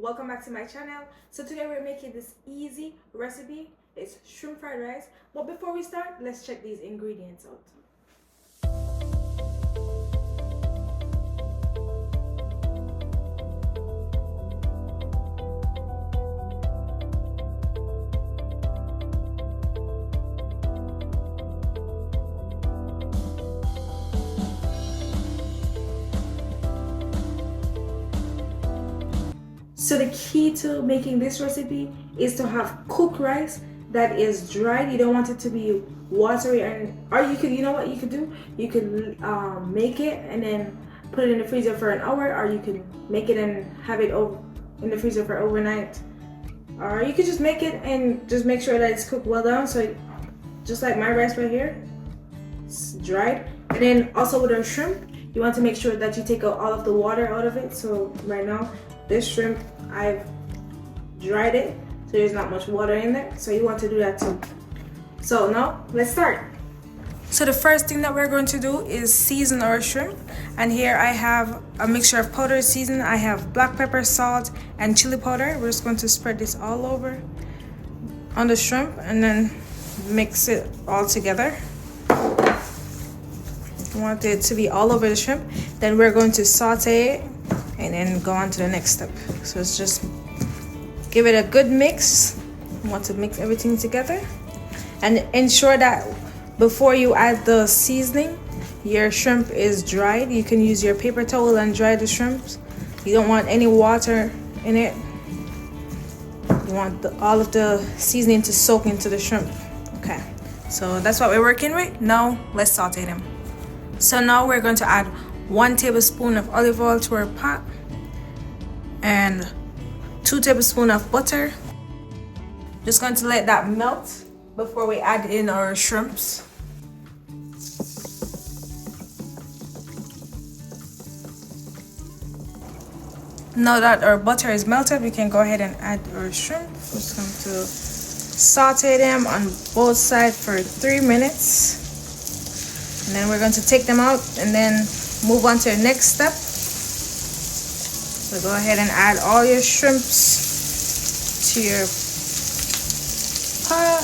welcome back to my channel. So today we're making this easy recipe. It's shrimp fried rice. But before we start, let's check these ingredients out. So the key to making this recipe is to have cooked rice that is dried. You don't want it to be watery, or you could, you know what you could do? You could make it and then put it in the freezer for an hour, or you can make it and have it over in the freezer for overnight. Or you could just make it and just make sure that it's cooked well down. So just like my rice right here, it's dried. And then also with our shrimp, you want to make sure that you take out all of the water out of it. So right now, this shrimp, I've dried it, so there's not much water in there. So you want to do that too. So now, let's start. So the first thing that we're going to do is season our shrimp. And here I have a mixture of powdered season. I have black pepper, salt, and chili powder. We're just going to spread this all over on the shrimp and then mix it all together. You want it to be all over the shrimp. Then we're going to saute it and then go on to the next step. So it's just give it a good mix. You want to mix everything together and ensure that before you add the seasoning, your shrimp is dried. You can use your paper towel and dry the shrimps. You don't want any water in it. You want all of the seasoning to soak into the shrimp. Okay, so that's what we're working with. Now let's saute them. So now we're going to add 1 tablespoon of olive oil to our pot and 2 tablespoons of butter. Just going to let that melt before we add in our shrimps. Now that our butter is melted, we can go ahead and add our shrimp. We're just going to saute them on both sides for 3 minutes. And then we're going to take them out and then move on to the next step. So go ahead and add all your shrimps to your pot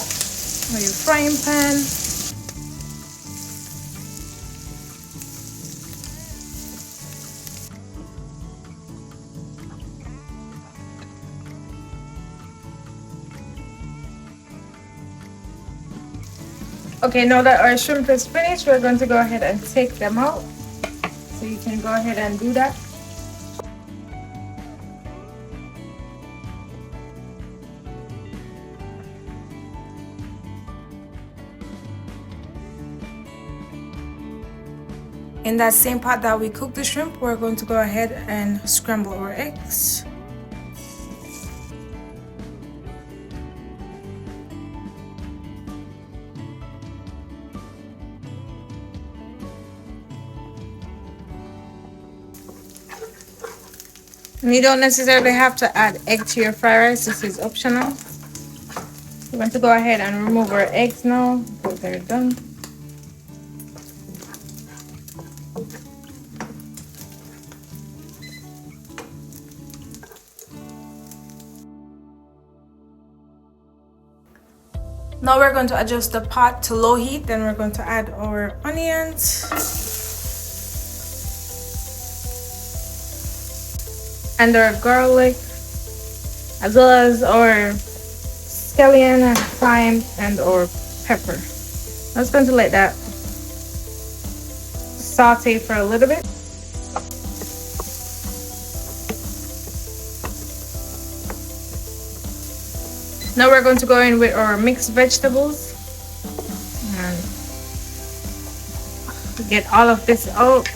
or your frying pan. Okay, now that our shrimp is finished, we're going to go ahead and take them out. So you can go ahead and do that. In that same pot that we cooked the shrimp, we're going to go ahead and scramble our eggs. And you don't necessarily have to add egg to your fried rice. This is optional. We're going to go ahead and remove our eggs now because they're done. Now we're going to adjust the pot to low heat. Then we're going to add our onions and our garlic, as well as our scallion, thyme, and our pepper. I'm just going to let that saute for a little bit. Now we're going to go in with our mixed vegetables and get all of this out.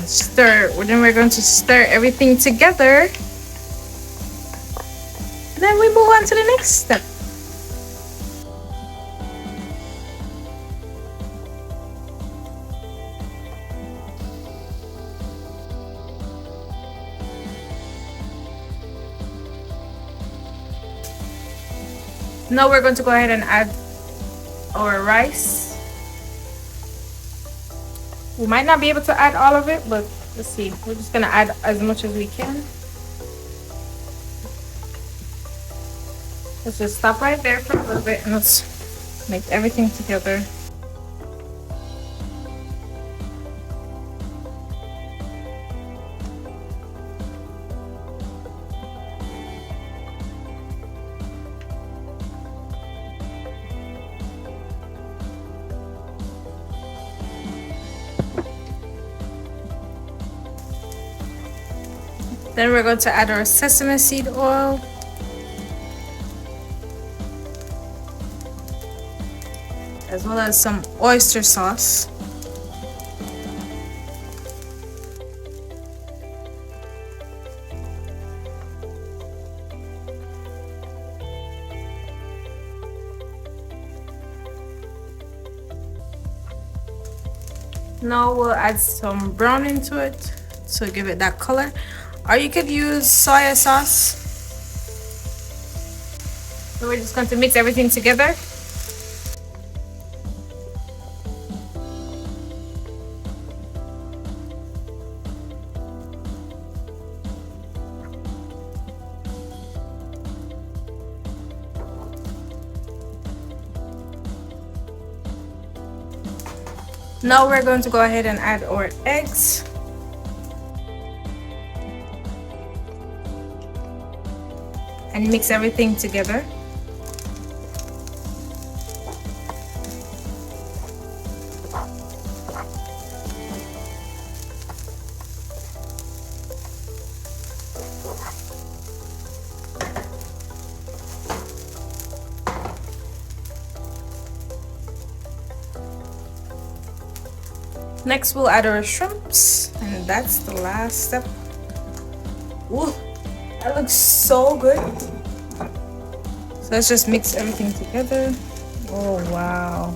Stir. Then we're going to stir everything together. Then we move on to the next step. Now we're going to go ahead and add our rice. We might not be able to add all of it, but let's see. We're just gonna add as much as we can. Let's just stop right there for a little bit and let's mix everything together. Then we're going to add our sesame seed oil. As well as some oyster sauce. Now we'll add some brown into it to give it that color. Or you could use soy sauce. So we're just going to mix everything together. Now we're going to go ahead and add our eggs. And mix everything together. Next we'll add our shrimps, and that's the last step. Ooh, that looks so good. So let's just mix everything together. Oh wow.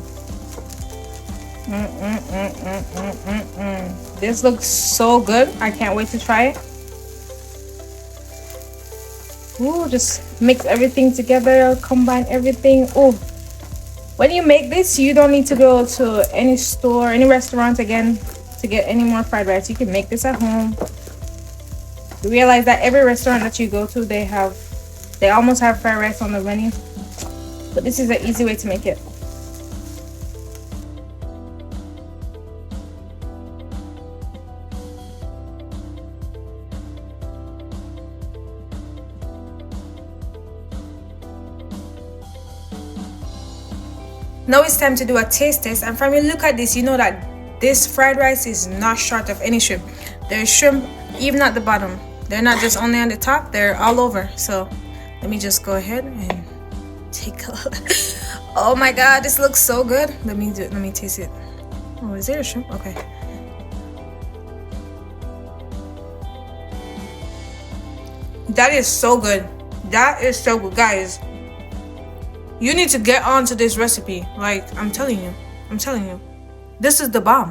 This looks so good. I can't wait to try it. Ooh, just mix everything together, combine everything. Ooh. When you make this, you don't need to go to any store, any restaurant again to get any more fried rice. You can make this at home. You realize that every restaurant that you go to, they almost have fried rice on the menu. But this is an easy way to make it. Now it's time to do a taste test, and from you look at this, you know that this fried rice is not short of any shrimp. There's shrimp even at the bottom. They're not just only on the top, they're all over. So let me just go ahead and take a look. Oh my god, this looks so good. Let me taste it. Oh, is there a shrimp? Okay. That is so good. That is so good, guys. You need to get onto this recipe. Like, I'm telling you. This is the bomb.